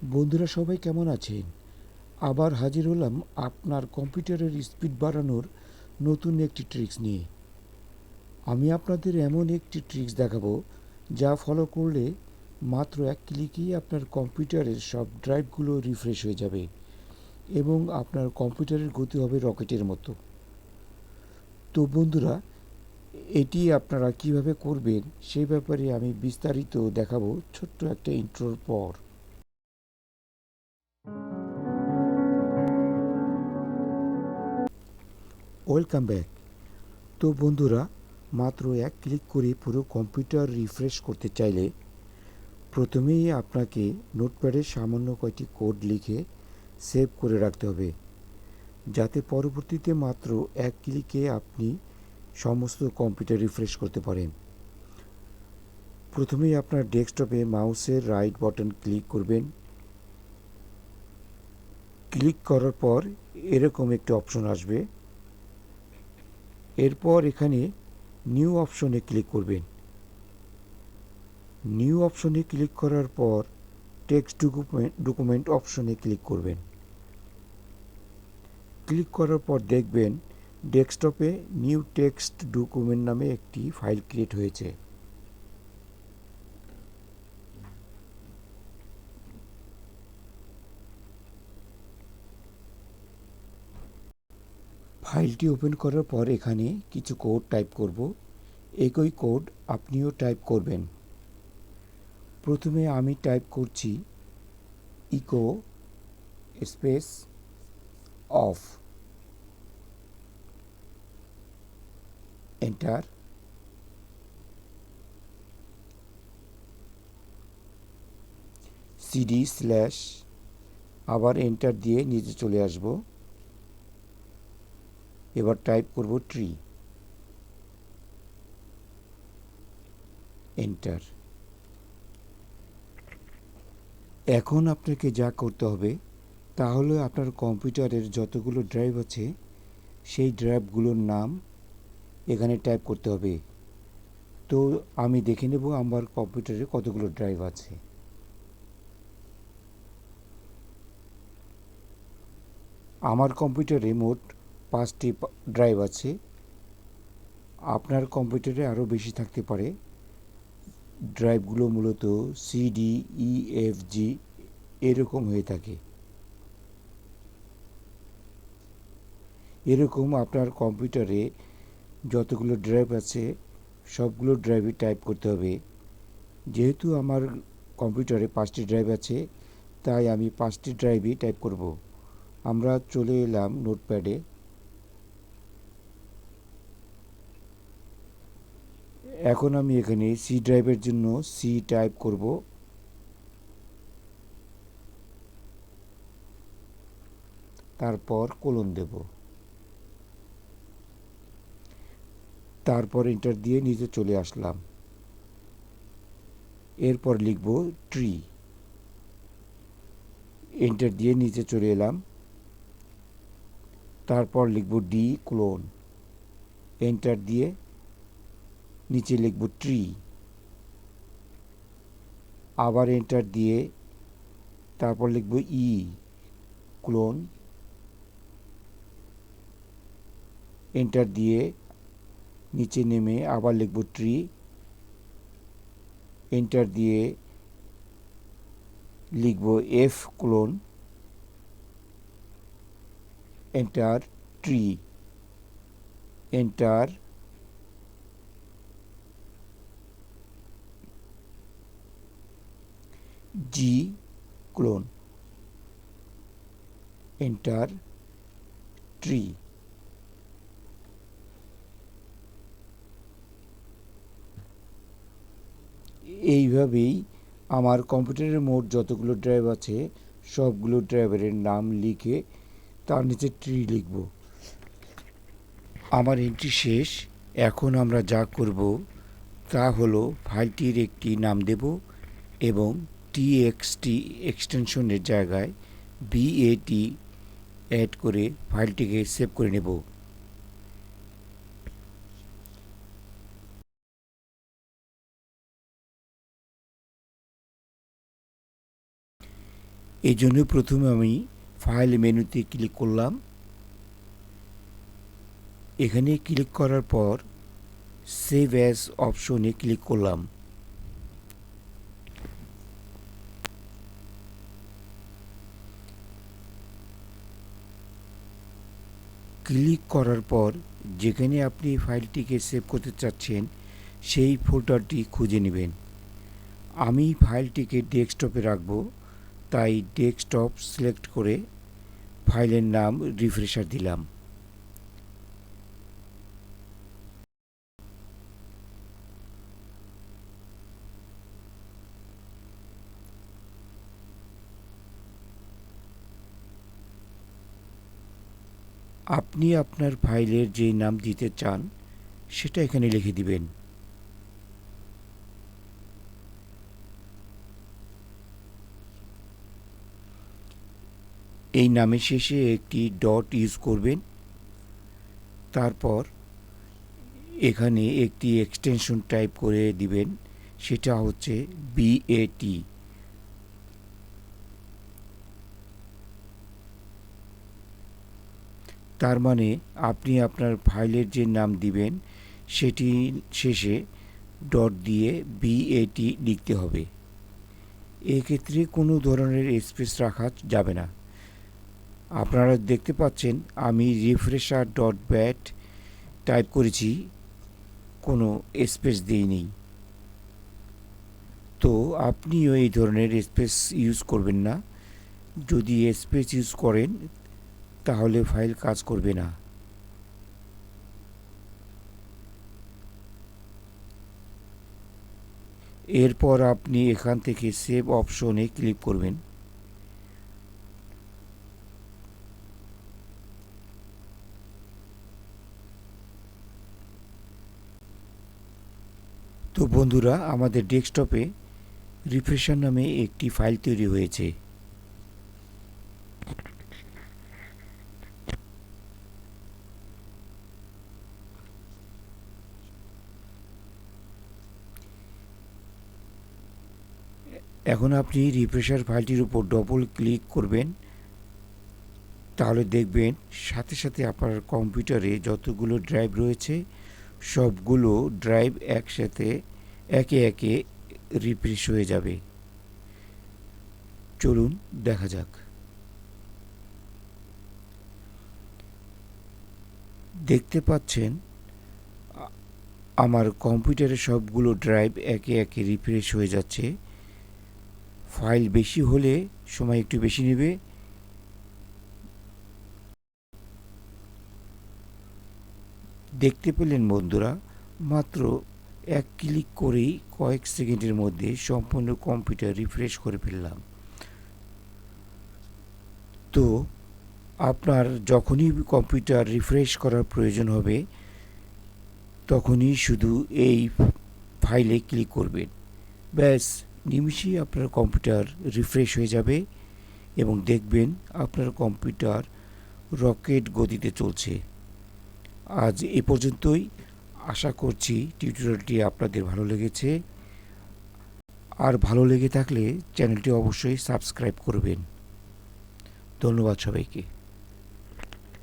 বন্ধুরা সবাই কেমন আছেন? আবার হাজির হলাম আপনার কম্পিউটারের স্পিড বাড়ানোর নতুন একটি ট্রিক্স নিয়ে। আমি আপনাদের এমন একটি ট্রিক্স দেখাবো যা ফলো করলে মাত্র এক ক্লিকেই আপনার কম্পিউটারের সব ড্রাইভগুলো রিফ্রেশ হয়ে যাবে এবং আপনার কম্পিউটারের গতি হবে রকেটের মতো। তো বন্ধুরা, এটি আপনারা কিভাবে করবেন সেই ব্যাপারে আমি বিস্তারিত দেখাবো ছোট্ট একটা ইন্ট্রোর পর। Welcome back. তো বন্ধুরা, মাত্র এক ক্লিক করে পুরো কম্পিউটার রিফ্রেশ করতে চাইলে প্রথমেই আপনাকে নোটপ্যাডে সামান্য কয়েকটি কোড লিখে সেভ করে রাখতে হবে, যাতে পরবর্তীতে মাত্র এক ক্লিকে আপনি সমস্ত কম্পিউটার রিফ্রেশ করতে পারেন। প্রথমেই আপনার ডেস্কটপে মাউসের রাইট বাটন ক্লিক করবেন। ক্লিক করার পর এরকম একটি অপশন আসবে। এরপর এখানে নিউ অপশনে ক্লিক করবেন। নিউ অপশনে ক্লিক করার পর টেক্সট ডকুমেন্ট অপশনে ক্লিক করবেন। ক্লিক করার পর দেখবেন ডেস্কটপে নিউ টেক্সট ডকুমেন্ট নামে একটি ফাইল ক্রিয়েট হয়েছে। ফাইলটি ওপেন করার পর এখানে কিছু কোড টাইপ করব। একই কোড আপনিও টাইপ করবেন। প্রথমে আমি টাইপ করছি echo space off, enter. CD slash, আবার এন্টার দিয়ে নিচে চলে আসব। এবার টাইপ করব ট্রি, এন্টার। এখন আপনাকে যা করতে হবে তা হলো আপনার কম্পিউটারের যতগুলো ড্রাইভ আছে সেই ড্রাইভগুলোর নাম এখানে টাইপ করতে হবে। তো আমি দেখে নেব আমার কম্পিউটারে কতগুলো ড্রাইভ আছে। আমার কম্পিউটারে মোট 5টি ড্রাইভ আছে। আপনার কম্পিউটারে আরও বেশি থাকতে পারে। ড্রাইভগুলো মূলত সিডি, ই, এফ, জি এরকম হয়ে থাকে। এরকম আপনার কম্পিউটারে যতগুলো ড্রাইভ আছে সবগুলো ড্রাইভই টাইপ করতে হবে। যেহেতু আমার কম্পিউটারে 5টি ড্রাইভ আছে তাই আমি 5টি ড্রাইভই টাইপ করব। আমরা চলে এলাম নোটপ্যাডে। এখন আমি এখানে সি ড্রাইভের জন্য সি টাইপ করব। তারপর কোলন দেব। তারপর এন্টার দিয়ে নিচে চলে আসলাম। এরপর লিখব ট্রি, এন্টার দিয়ে নিচে চলে এলাম। তারপর লিখব ডি ক্লোন, এন্টার দিয়ে নিচে লিখব ট্রি, আবার এন্টার দিয়ে তারপর লিখব ই ক্লোন, এন্টার দিয়ে নিচে নেমে আবার লিখব ট্রি, এন্টার দিয়ে লিখব F clone, enter, tree, enter, G clone, enter, tree. এইভাবেই আমার কম্পিউটারের মোট যতগুলো ড্রাইভ আছে সবগুলো ড্রাইভারের নাম লিখে তার নিচে ট্রি লিখব। আমার এন্ট্রি শেষ। এখন আমরা যা করব তা হলো ফাইলটির একটি নাম দেব এবং টিএক্সটি এক্সটেনশনের জায়গায় বিএটি অ্যাড করে ফাইলটিকে সেভ করে নেব। এই জন্য প্রথমে আমি ফাইল মেনুতে ক্লিক করলাম। এখানে ক্লিক করার পর সেভ অ্যাজ অপশনে ক্লিক করলাম। ক্লিক করার পর যেখানে আপনি ফাইলটিকে সেভ করতে চাচ্ছেন সেই ফোল্ডারটি খুঁজে নেবেন। আমি ফাইলটিকে ডেস্কটপে রাখবো, তাই ডেস্কটপ সিলেক্ট করে ফাইলের নাম রিফ্রেশার দিলাম। আপনি আপনার ফাইলের যে নাম দিতে চান সেটা এখানে লিখে দিবেন। এই নামের শেষে একটি ডট ইউজ করবেন। তারপর এখানে একটি এক্সটেনশন টাইপ করে দিবেন, সেটা হচ্ছে BAT। তার মানে আপনি আপনার ফাইলের যে নাম দিবেন সেটি শেষে ডট দিয়ে BAT লিখতে হবে। এক্ষেত্রে কোনো ধরনের স্পেস রাখা যাবে না। আপনারা দেখতে পাচ্ছেন আমি রিফ্রেশার ডট ব্যাট টাইপ করেছি, কোনো স্পেস দিইনি। তো আপনিও এই ধরনের স্পেস ইউজ করবেন না। যদি স্পেস ইউজ করেন তাহলে ফাইল কাজ করবে না। এরপর আপনি এখান থেকে সেভ অপশনে ক্লিক করবেন। তো বন্ধুরা, আমাদের ডেস্কটপে রিফ্রেশার নামে একটি ফাইল তৈরি হয়েছে। এখন আপনি রিফ্রেশার ফাইলটির উপর ডবল ক্লিক করবেন, তাহলে দেখবেন সাথে সাথে আপনার কম্পিউটারে যতগুলো ড্রাইভ রয়েছে সবগুলো ড্রাইভ একসাথে একে একে রিফ্রেশ হয়ে যাবে। চলুন দেখা যাক। দেখতে পাচ্ছেন আমার কম্পিউটারে সবগুলো ড্রাইভ একে একে রিফ্রেশ হয়ে যাচ্ছে। ফাইল বেশি হলে সময় একটু বেশি নেবে। দেখতে পেলেন বন্ধুরা, মাত্র এক ক্লিক করেই কয়েক সেকেন্ডের মধ্যে সম্পূর্ণ কম্পিউটার রিফ্রেশ করে ফেললাম। তো আপনার যখনই কম্পিউটার রিফ্রেশ করার প্রয়োজন হবে তখনই শুধু এই ফাইলে ক্লিক করবেন, ব্যাস নিমিষেই আপনার কম্পিউটার রিফ্রেশ হয়ে যাবে এবং দেখবেন আপনার কম্পিউটার রকেট গতিতে চলছে। আজ এ পর্যন্তই। আশা করছি টিউটোরিয়ালটি আপনাদের ভালো লেগেছে। আর ভালো লেগে থাকলে চ্যানেলটি অবশ্যই সাবস্ক্রাইব করবেন। ধন্যবাদ সবাইকে।